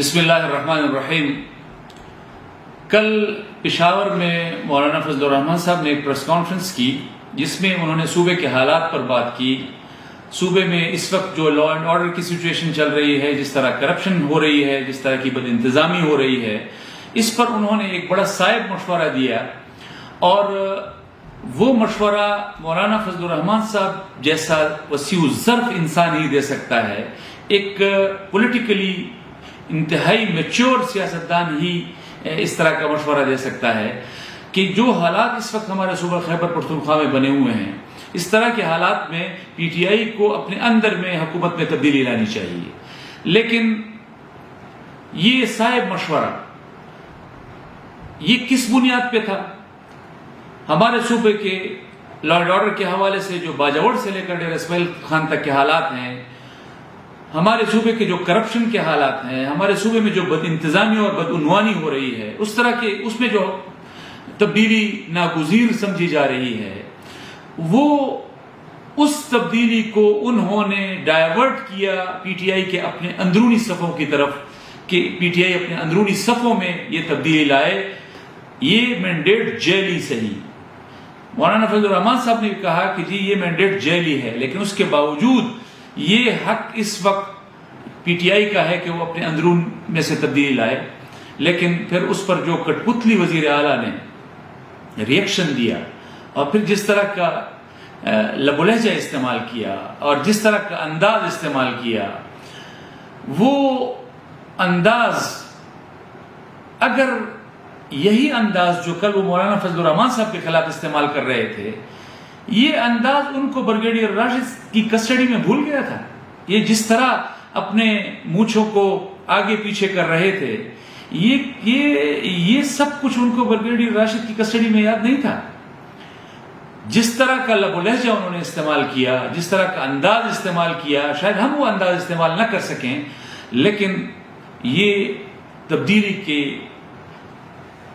بسم اللہ الرحمن الرحیم۔ کل پشاور میں مولانا فضل الرحمان صاحب نے ایک پریس کانفرنس کی جس میں انہوں نے صوبے کے حالات پر بات کی۔ صوبے میں اس وقت جو لا اینڈ آرڈر کی سچویشن چل رہی ہے، جس طرح کرپشن ہو رہی ہے، جس طرح کی بد انتظامی ہو رہی ہے، اس پر انہوں نے ایک بڑا صائب مشورہ دیا، اور وہ مشورہ مولانا فضل الرحمان صاحب جیسا وسیع الظرف انسان ہی دے سکتا ہے۔ ایک پولیٹیکلی انتہائی میچور سیاستدان ہی اس طرح کا مشورہ دے سکتا ہے کہ جو حالات اس وقت ہمارے صوبہ خیبر پختونخوا میں بنے ہوئے ہیں، اس طرح کے حالات میں پی ٹی آئی کو اپنے اندر میں حکومت میں تبدیلی لانی چاہیے۔ لیکن یہ صائب مشورہ یہ کس بنیاد پہ تھا؟ ہمارے صوبے کے لا اینڈ آرڈر کے حوالے سے جو باجوڑ سے لے کر ڈیرہ اسماعیل خان تک کے حالات ہیں، ہمارے صوبے کے جو کرپشن کے حالات ہیں، ہمارے صوبے میں جو بد انتظامی اور بدعنوانی ہو رہی ہے، اس طرح کے اس میں جو تبدیلی ناگزیر سمجھی جا رہی ہے، وہ اس تبدیلی کو انہوں نے ڈائیورٹ کیا پی ٹی آئی کے اپنے اندرونی صفوں کی طرف، کہ پی ٹی آئی اپنے اندرونی صفوں میں یہ تبدیلی لائے۔ یہ مینڈیٹ جیلی صحیح، مولانا فضل الرحمان صاحب نے کہا کہ جی یہ مینڈیٹ جیلی ہے، لیکن اس کے باوجود یہ حق اس وقت پی ٹی آئی کا ہے کہ وہ اپنے اندرون میں سے تبدیلی لائے۔ لیکن پھر اس پر جو کٹ پتلی وزیر اعلیٰ نے ریئیکشن دیا، اور پھر جس طرح کا لب و لہجہ استعمال کیا اور جس طرح کا انداز استعمال کیا، وہ انداز، اگر یہی انداز جو کل وہ مولانا فضل الرحمان صاحب کے خلاف استعمال کر رہے تھے، یہ انداز ان کو بریگیڈیئر راشد کی کسٹڈی میں بھول گیا تھا۔ یہ جس طرح اپنے مونچھوں کو آگے پیچھے کر رہے تھے، یہ سب کچھ ان کو بریگیڈیئر راشد کی کسٹڈی میں یاد نہیں تھا۔ جس طرح کا لب و لہجہ انہوں نے استعمال کیا، جس طرح کا انداز استعمال کیا، شاید ہم وہ انداز استعمال نہ کر سکیں، لیکن یہ تبدیلی کے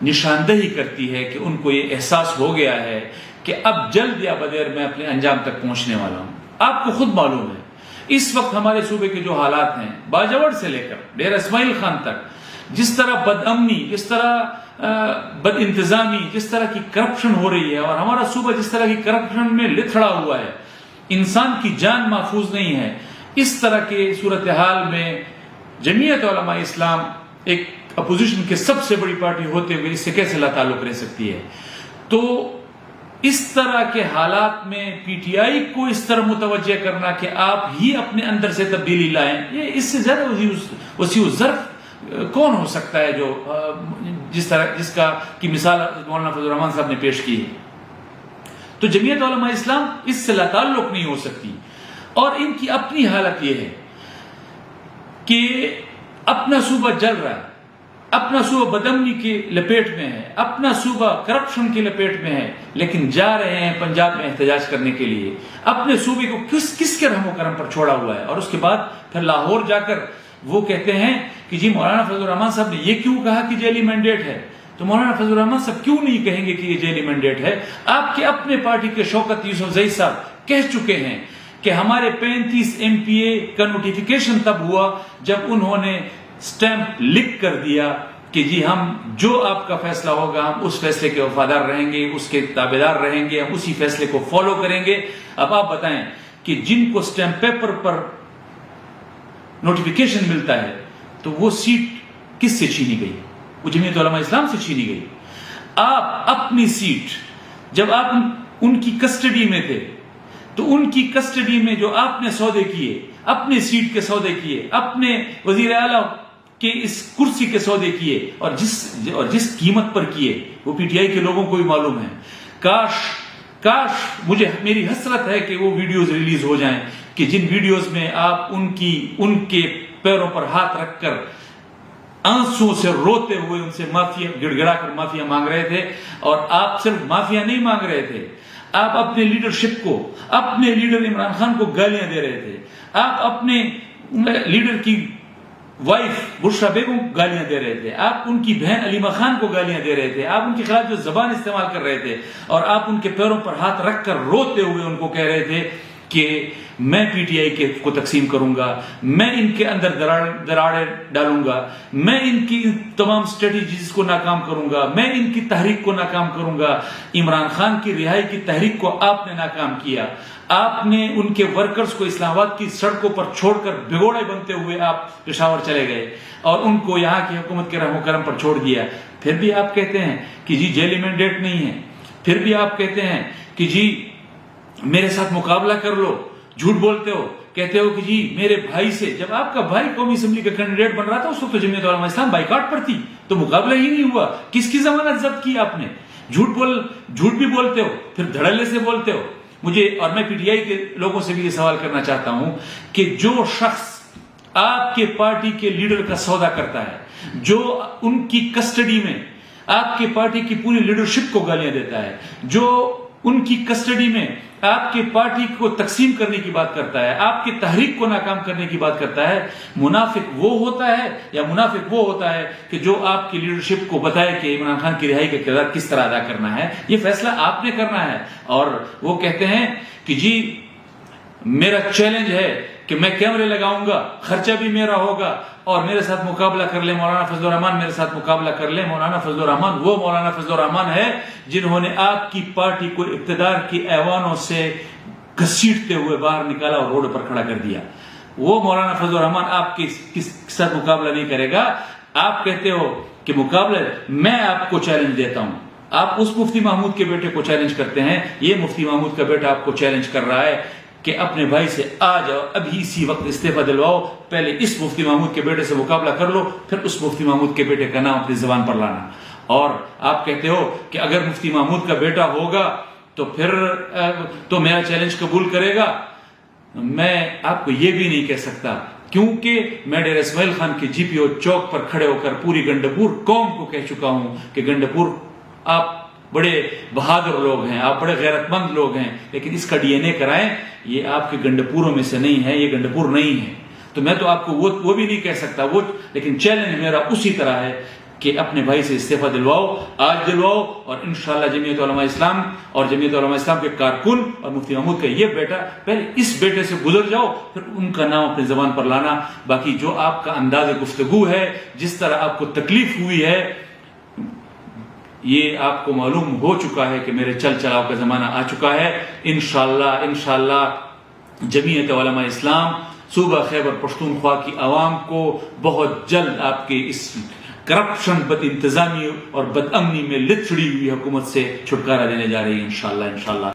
نشاندہی کرتی ہے کہ ان کو یہ احساس ہو گیا ہے کہ اب جلد یا بدیر میں اپنے انجام تک پہنچنے والا ہوں۔ آپ کو خود معلوم ہے اس وقت ہمارے صوبے کے جو حالات ہیں، باجوڑ سے لے کر ڈیرہ اسماعیل خان تک، جس طرح بد امنی، جس طرح بد انتظامی، جس طرح کی کرپشن ہو رہی ہے، اور ہمارا صوبہ جس طرح کی کرپشن میں لتھڑا ہوا ہے، انسان کی جان محفوظ نہیں ہے، اس طرح کے صورتحال میں جمعیت علماء اسلام ایک اپوزیشن کے سب سے بڑی پارٹی ہوتے ہوئے اس سے کیسے لا تعلق رہ سکتی ہے؟ تو اس طرح کے حالات میں پی ٹی آئی کو اس طرح متوجہ کرنا کہ آپ ہی اپنے اندر سے تبدیلی لائیں، یہ اس سے زیادہ وسیع الظرف کون ہو سکتا ہے جو جس کا کی مثال مولانا فضل الرحمان صاحب نے پیش کی ہے؟ تو جمعیت علماء اسلام اس سے لا تعلق نہیں ہو سکتی، اور ان کی اپنی حالت یہ ہے کہ اپنا صوبہ جل رہا ہے، اپنا صوبہ بدامنی کے لپیٹ میں ہے، اپنا صوبہ کرپشن کے لپیٹ میں ہے، لیکن جا رہے ہیں پنجاب میں احتجاج کرنے کے لیے۔ اپنے صوبے کو کس کے رحم و کرم پر چھوڑا ہوا ہے، اور اس کے بعد پھر لاہور جا کر وہ کہتے ہیں کہ جی مولانا فضل الرحمان صاحب نے یہ کیوں کہا کہ جیلی مینڈیٹ ہے؟ تو مولانا فضل الرحمان صاحب کیوں نہیں کہیں گے کہ یہ جیلی مینڈیٹ ہے؟ آپ کے اپنے پارٹی کے شوکت یوسفزئی صاحب کہہ چکے ہیں کہ ہمارے 35 ایم پی اے کا نوٹیفیکیشن تب ہوا جب انہوں نے سٹیمپ لکھ کر دیا کہ جی ہم جو آپ کا فیصلہ ہوگا ہم اس فیصلے کے وفادار رہیں گے، اس کے تابعدار رہیں گے، ہم اسی فیصلے کو فالو کریں گے۔ اب آپ بتائیں کہ جن کو سٹیمپ پیپر پر نوٹیفیکیشن ملتا ہے تو وہ سیٹ کس سے چھینی گئی؟ وہ جمعیت علماء اسلام سے چھینی گئی۔ آپ اپنی سیٹ جب آپ ان کی کسٹڈی میں تھے تو ان کی کسٹڈی میں جو آپ نے سودے کیے، اپنے سیٹ کے سودے کیے، اپنے وزیر اعلیٰ کہ اس کرسی کے سودے کیے، اور جس قیمت پر کیے، وہ پی ٹی آئی کے لوگوں کو بھی معلوم ہے۔ کاش میری حسرت ہے کہ وہ ویڈیوز ریلیز ہو جائیں کہ جن ویڈیوز میں آپ ان کے پیروں پر ہاتھ رکھ کر آنسوں سے روتے ہوئے ان سے معافی گڑ گڑا کر معافیا مانگ رہے تھے، اور آپ صرف معافیا نہیں مانگ رہے تھے، آپ اپنے لیڈرشپ کو، اپنے لیڈر عمران خان کو گالیاں دے رہے تھے، آپ اپنے لیڈر کی وائف بشرا بیگم کو گالیاں دے رہے تھے، آپ ان کی بہن علیمہ خان کو گالیاں دے رہے تھے، آپ ان کے خلاف جو زبان استعمال کر رہے تھے، اور آپ ان کے پیروں پر ہاتھ رکھ کر روتے ہوئے ان کو کہہ رہے تھے کہ میں پی ٹی آئی کو تقسیم کروں گا، میں ان کے اندر دراڑیں ڈالوں گا، میں ان کی تمام اسٹریٹجیز کو ناکام کروں گا، میں ان کی تحریک کو ناکام کروں گا۔ عمران خان کی رہائی کی تحریک کو آپ نے ناکام کیا، آپ نے ان کے ورکرز کو اسلام آباد کی سڑکوں پر چھوڑ کر بھگوڑے بنتے ہوئے آپ پشاور چلے گئے اور ان کو یہاں کی حکومت کے رحم و کرم پر چھوڑ دیا۔ پھر بھی آپ کہتے ہیں کہ جی جیلی مینڈیٹ نہیں ہے، پھر بھی آپ کہتے ہیں کہ جی میرے ساتھ مقابلہ کر لو، جھوٹ بولتے ہو، کہتے ہو کہ جی میرے بھائی سے، جب آپ کا بھائی قومی اسمبلی کا کینڈیڈیٹ بن رہا تھا اس وقت تو جمعیت علماء اسلام بائیکاٹ پر تھی، تو مقابلہ ہی نہیں ہوا، کس کی ضمانت ضبط کی آپ نے؟ جھوٹ بھی بولتے ہو، پھر دھڑلے سے بولتے ہو۔ مجھے اور میں پی ٹی آئی کے لوگوں سے بھی یہ سوال کرنا چاہتا ہوں کہ جو شخص آپ کے پارٹی کے لیڈر کا سودا کرتا ہے، جو ان کی کسٹڈی میں آپ کے پارٹی کی پوری لیڈرشپ کو گالیاں دیتا ہے، جو ان کی کسٹڈی میں آپ کے پارٹی کو تقسیم کرنے کی بات کرتا ہے، آپ کی تحریک کو ناکام کرنے کی بات کرتا ہے، منافق وہ ہوتا ہے یا منافق وہ ہوتا ہے کہ جو آپ کی لیڈرشپ کو بتائے کہ عمران خان کی رہائی کا کردار کس طرح ادا کرنا ہے؟ یہ فیصلہ آپ نے کرنا ہے۔ اور وہ کہتے ہیں کہ جی میرا چیلنج ہے کہ میں کیمرے لگاؤں گا، خرچہ بھی میرا ہوگا اور میرے ساتھ مقابلہ کر لیں مولانا فضل الرحمان، میرے ساتھ مقابلہ کر لیں۔ مولانا فضل الرحمان وہ مولانا فضل الرحمان ہے جنہوں نے آپ کی پارٹی کو اقتدار کی ایوانوں سے گھسیٹتے ہوئے باہر نکالا اور روڈ پر کھڑا کر دیا۔ وہ مولانا فضل الرحمان آپ کے ساتھ مقابلہ نہیں کرے گا۔ آپ کہتے ہو کہ مقابلہ، میں آپ کو چیلنج دیتا ہوں، آپ اس مفتی محمود کے بیٹے کو چیلنج کرتے ہیں، یہ مفتی محمود کا بیٹا آپ کو چیلنج کر رہا ہے کہ اپنے بھائی سے آج اور ابھی اسی وقت استعفیٰ دلواؤ، پہلے اس مفتی محمود کے بیٹے سے مقابلہ کر لو، پھر اس مفتی محمود کے بیٹے کا نام اپنی زبان پر لانا۔ اور آپ کہتے ہو کہ اگر مفتی محمود کا بیٹا ہوگا تو پھر تو میرا چیلنج قبول کرے گا۔ میں آپ کو یہ بھی نہیں کہہ سکتا، کیونکہ میں ڈیرہ اسماعیل خان کے جی پی او چوک پر کھڑے ہو کر پوری گنڈپور قوم کو کہہ چکا ہوں کہ گنڈپور آپ بڑے بہادر لوگ ہیں، آپ بڑے غیرت مند لوگ ہیں، لیکن اس کا ڈی این اے کرائیں، یہ آپ کے گنڈپوروں میں سے نہیں ہے، یہ گنڈپور نہیں ہے۔ تو میں تو آپ کو وہ بھی نہیں کہہ سکتا، لیکن چیلنج میرا اسی طرح ہے کہ اپنے بھائی سے استعفیٰ دلواؤ، آج دلواؤ، اور انشاءاللہ جمعیت علماء اسلام اور جمعیت علماء اسلام کے کارکن اور مفتی محمود کا یہ بیٹا، پہلے اس بیٹے سے گزر جاؤ، پھر ان کا نام اپنی زبان پر لانا۔ باقی جو آپ کا انداز گفتگو ہے، جس طرح آپ کو تکلیف ہوئی ہے، یہ آپ کو معلوم ہو چکا ہے کہ میرے چل چلاؤ کا زمانہ آ چکا ہے۔ انشاءاللہ جمعیت علماء اسلام صوبہ خیبر پختونخوا کی عوام کو بہت جلد آپ کے اس کرپشن، بد انتظامی اور بد امنی میں لت چڑی ہوئی حکومت سے چھٹکارا دینے جا رہی ہے انشاءاللہ۔